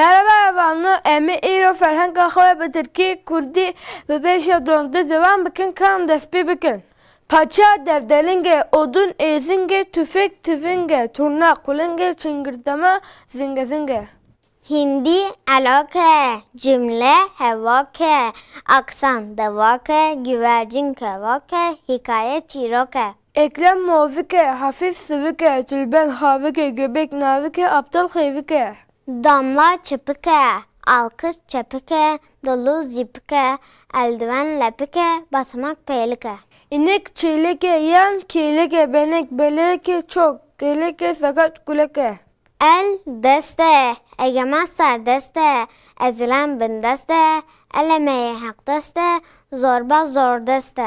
Merhaba evanlı, emi İro Ferhan Kahve ve Türkiye Kurdi ve 5 yadronda devam bikin kam despi bikin. Paça devdelinge, odun ezinge, tüfek tüfinge, turna kulunge, çıngırdama zinge zinge. Hindi alake, cümle hevake, aksan devake, güvercin kevake, hikaye çiroke. Ekrem movike, hafif sıvike, tülben havike, göbek navike, aptal hayvike. Damla çıpıke, alkış çepike, dolu zipike, eldiven lepike, basamak peylike. İnek çiyleke, yan kiyleke, benek beleke, çok, geleke, sakat kuleke. El deste, egemen serdeste, ezilen bindeste, el emeği hak deste, zorba zor deste.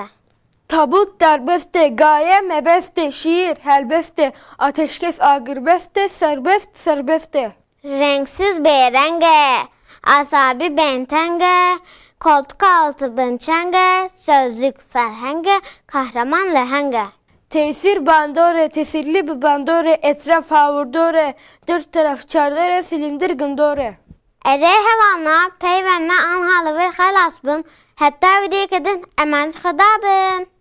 Tabut derbeste, gaye mebeste, şiir helbeste, ateşkes agırbeste, serbest serbeste. Renksiz berenge, asabi bentenge, koltuk altı bınçenge, sözlük ferhenge, kahraman lehenge. Tesir bandore, tesirli bir bandore, etraf havurdore, dört taraf çardore, silindir gündore. Ere hevanla peyvenme anhalı bir halas bun, hatta videyo kadın emanç kadabın.